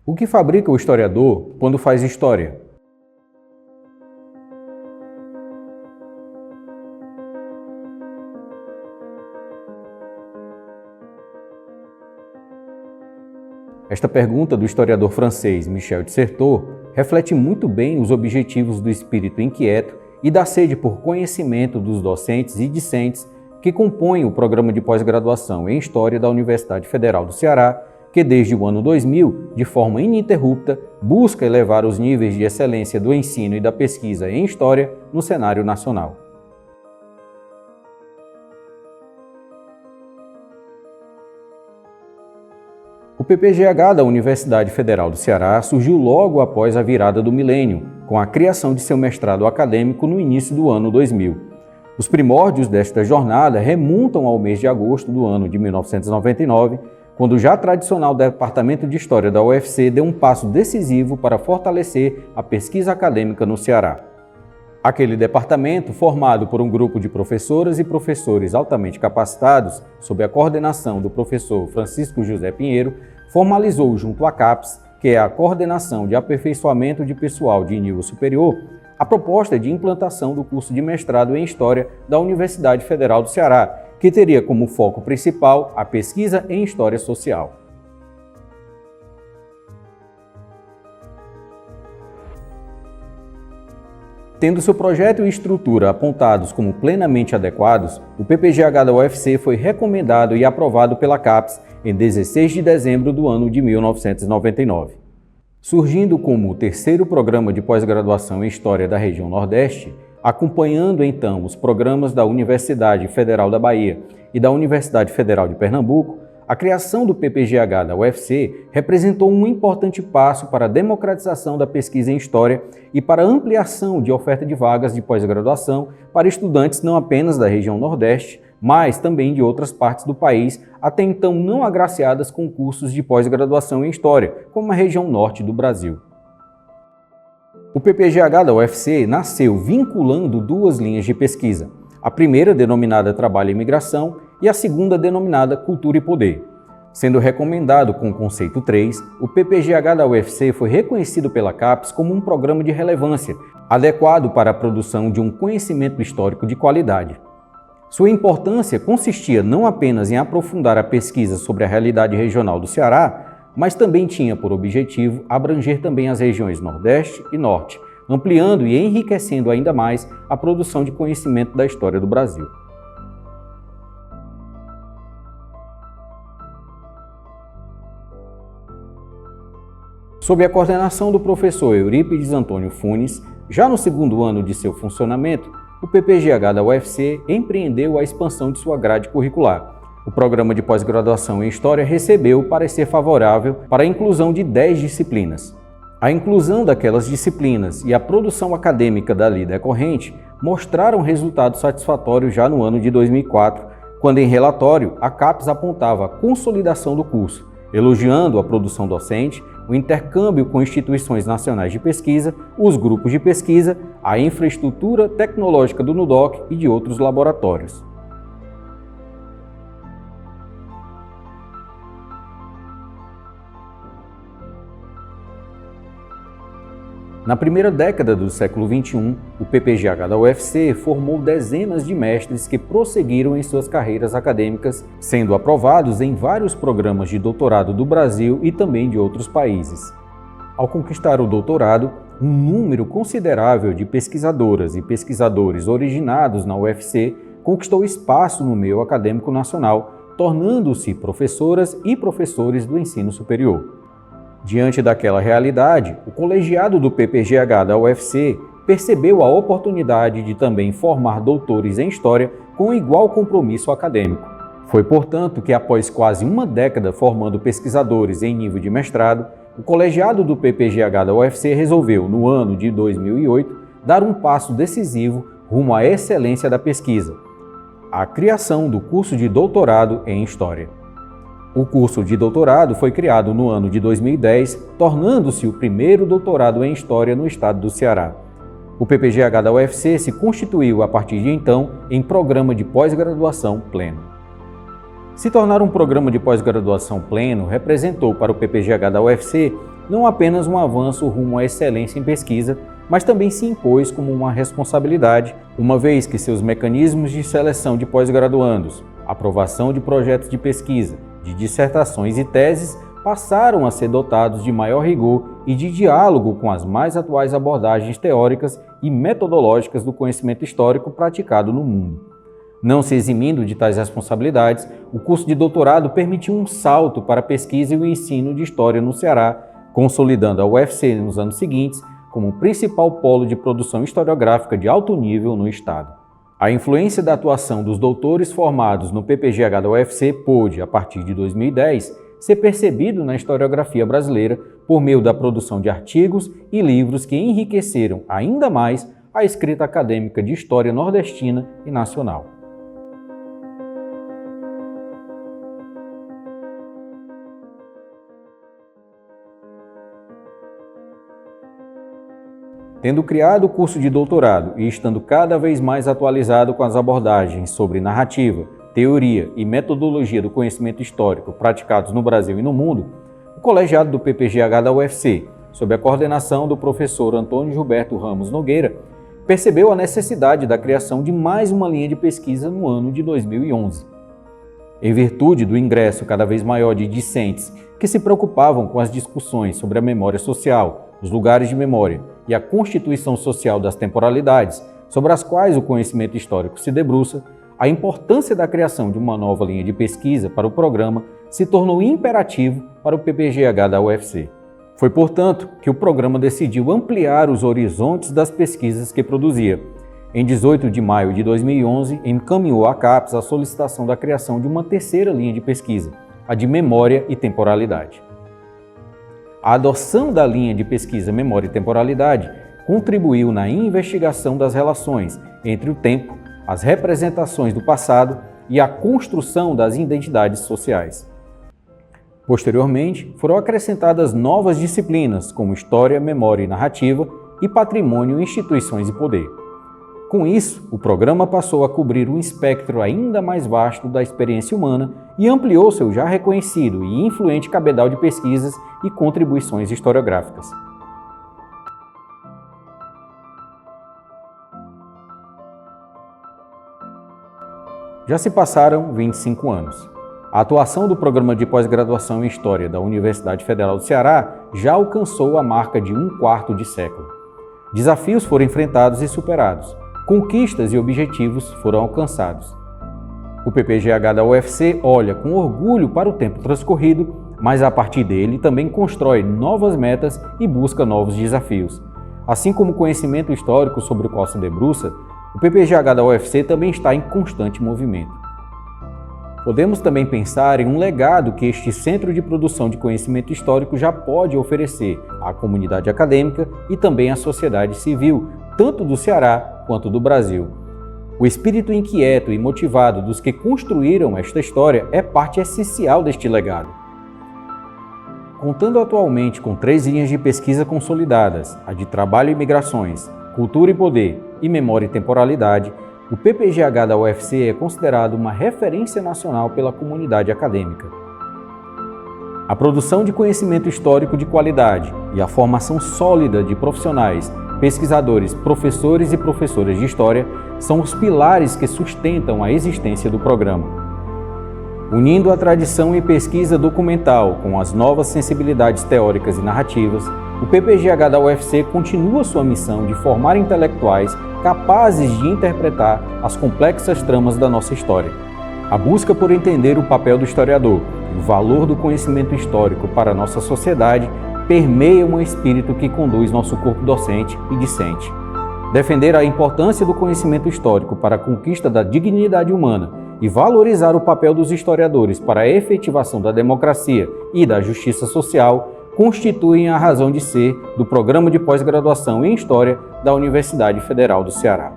O que fabrica o historiador quando faz história? Esta pergunta do historiador francês Michel de Certeau reflete muito bem os objetivos do espírito inquieto e da sede por conhecimento dos docentes e discentes que compõem o programa de pós-graduação em História da Universidade Federal do Ceará, que desde o ano 2000, de forma ininterrupta, busca elevar os níveis de excelência do ensino e da pesquisa em História no cenário nacional. O PPGH da Universidade Federal do Ceará surgiu logo após a virada do milênio, com a criação de seu mestrado acadêmico no início do ano 2000. Os primórdios desta jornada remontam ao mês de agosto do ano de 1999, quando o já tradicional Departamento de História da UFC deu um passo decisivo para fortalecer a pesquisa acadêmica no Ceará. Aquele departamento, formado por um grupo de professoras e professores altamente capacitados, sob a coordenação do professor Francisco José Pinheiro, formalizou junto à CAPES, que é a Coordenação de Aperfeiçoamento de Pessoal de Nível Superior, a proposta de implantação do curso de mestrado em História da Universidade Federal do Ceará, que teria como foco principal a pesquisa em História Social. Tendo seu projeto e estrutura apontados como plenamente adequados, o PPGH da UFC foi recomendado e aprovado pela CAPES em 16 de dezembro do ano de 1999. Surgindo como o terceiro programa de pós-graduação em História da região Nordeste, acompanhando então os programas da Universidade Federal da Bahia e da Universidade Federal de Pernambuco, a criação do PPGH da UFC representou um importante passo para a democratização da pesquisa em História e para a ampliação de oferta de vagas de pós-graduação para estudantes não apenas da região Nordeste, mas também de outras partes do país, até então não agraciadas com cursos de pós-graduação em História, como a região Norte do Brasil. O PPGH da UFC nasceu vinculando duas linhas de pesquisa, a primeira denominada Trabalho e Imigração e a segunda denominada Cultura e Poder. Sendo recomendado com o conceito 3, o PPGH da UFC foi reconhecido pela CAPES como um programa de relevância, adequado para a produção de um conhecimento histórico de qualidade. Sua importância consistia não apenas em aprofundar a pesquisa sobre a realidade regional do Ceará, mas também tinha por objetivo abranger também as regiões Nordeste e Norte, ampliando e enriquecendo ainda mais a produção de conhecimento da história do Brasil. Sob a coordenação do professor Eurípides Antônio Funes, já no segundo ano de seu funcionamento, o PPGH da UFC empreendeu a expansão de sua grade curricular. O programa de pós-graduação em História recebeu parecer favorável para a inclusão de 10 disciplinas. A inclusão daquelas disciplinas e a produção acadêmica dali decorrente mostraram resultados satisfatórios já no ano de 2004, quando em relatório a CAPES apontava a consolidação do curso, elogiando a produção docente, o intercâmbio com instituições nacionais de pesquisa, os grupos de pesquisa, a infraestrutura tecnológica do NUDOC e de outros laboratórios. Na primeira década do século XXI, o PPGH da UFC formou dezenas de mestres que prosseguiram em suas carreiras acadêmicas, sendo aprovados em vários programas de doutorado do Brasil e também de outros países. Ao conquistar o doutorado, um número considerável de pesquisadoras e pesquisadores originados na UFC conquistou espaço no meio acadêmico nacional, tornando-se professoras e professores do ensino superior. Diante daquela realidade, o colegiado do PPGH da UFC percebeu a oportunidade de também formar doutores em História com igual compromisso acadêmico. Foi, portanto, que após quase uma década formando pesquisadores em nível de mestrado, o colegiado do PPGH da UFC resolveu, no ano de 2008, dar um passo decisivo rumo à excelência da pesquisa, a criação do curso de doutorado em História. O curso de doutorado foi criado no ano de 2010, tornando-se o primeiro doutorado em História no estado do Ceará. O PPGH da UFC se constituiu, a partir de então, em programa de pós-graduação pleno. Se tornar um programa de pós-graduação pleno representou para o PPGH da UFC não apenas um avanço rumo à excelência em pesquisa, mas também se impôs como uma responsabilidade, uma vez que seus mecanismos de seleção de pós-graduandos, aprovação de projetos de pesquisa, de dissertações e teses passaram a ser dotados de maior rigor e de diálogo com as mais atuais abordagens teóricas e metodológicas do conhecimento histórico praticado no mundo. Não se eximindo de tais responsabilidades, o curso de doutorado permitiu um salto para a pesquisa e o ensino de História no Ceará, consolidando a UFC nos anos seguintes como o principal polo de produção historiográfica de alto nível no estado. A influência da atuação dos doutores formados no PPGH da UFC pôde, a partir de 2010, ser percebido na historiografia brasileira por meio da produção de artigos e livros que enriqueceram ainda mais a escrita acadêmica de história nordestina e nacional. Tendo criado o curso de doutorado e estando cada vez mais atualizado com as abordagens sobre narrativa, teoria e metodologia do conhecimento histórico praticados no Brasil e no mundo, o colegiado do PPGH da UFC, sob a coordenação do professor Antônio Gilberto Ramos Nogueira, percebeu a necessidade da criação de mais uma linha de pesquisa no ano de 2011. Em virtude do ingresso cada vez maior de discentes que se preocupavam com as discussões sobre a memória social, os lugares de memória e a constituição social das temporalidades, sobre as quais o conhecimento histórico se debruça, a importância da criação de uma nova linha de pesquisa para o programa se tornou imperativo para o PPGH da UFC. Foi, portanto, que o programa decidiu ampliar os horizontes das pesquisas que produzia. Em 18 de maio de 2011, encaminhou à CAPES a solicitação da criação de uma terceira linha de pesquisa, a de Memória e Temporalidade. A adoção da linha de pesquisa Memória e Temporalidade contribuiu na investigação das relações entre o tempo, as representações do passado e a construção das identidades sociais. Posteriormente, foram acrescentadas novas disciplinas como História, Memória e Narrativa e Patrimônio, Instituições e Poder. Com isso, o programa passou a cobrir um espectro ainda mais vasto da experiência humana e ampliou seu já reconhecido e influente cabedal de pesquisas e contribuições historiográficas. Já se passaram 25 anos. A atuação do programa de pós-graduação em História da Universidade Federal do Ceará já alcançou a marca de um quarto de século. Desafios foram enfrentados e superados. Conquistas e objetivos foram alcançados. O PPGH da UFC olha com orgulho para o tempo transcorrido, mas a partir dele também constrói novas metas e busca novos desafios. Assim como o conhecimento histórico sobre o qual se debruça, o PPGH da UFC também está em constante movimento. Podemos também pensar em um legado que este Centro de Produção de Conhecimento Histórico já pode oferecer à comunidade acadêmica e também à sociedade civil, tanto do Ceará quanto do Brasil. O espírito inquieto e motivado dos que construíram esta história é parte essencial deste legado. Contando atualmente com 3 linhas de pesquisa consolidadas, a de Trabalho e Migrações, Cultura e Poder e Memória e Temporalidade, o PPGH da UFC é considerado uma referência nacional pela comunidade acadêmica. A produção de conhecimento histórico de qualidade e a formação sólida de profissionais, pesquisadores, professores e professoras de História são os pilares que sustentam a existência do programa. Unindo a tradição e pesquisa documental com as novas sensibilidades teóricas e narrativas, o PPGH da UFC continua sua missão de formar intelectuais capazes de interpretar as complexas tramas da nossa história. A busca por entender o papel do historiador e o valor do conhecimento histórico para a nossa sociedade permeia um espírito que conduz nosso corpo docente e discente. Defender a importância do conhecimento histórico para a conquista da dignidade humana e valorizar o papel dos historiadores para a efetivação da democracia e da justiça social constituem a razão de ser do Programa de Pós-Graduação em História da Universidade Federal do Ceará.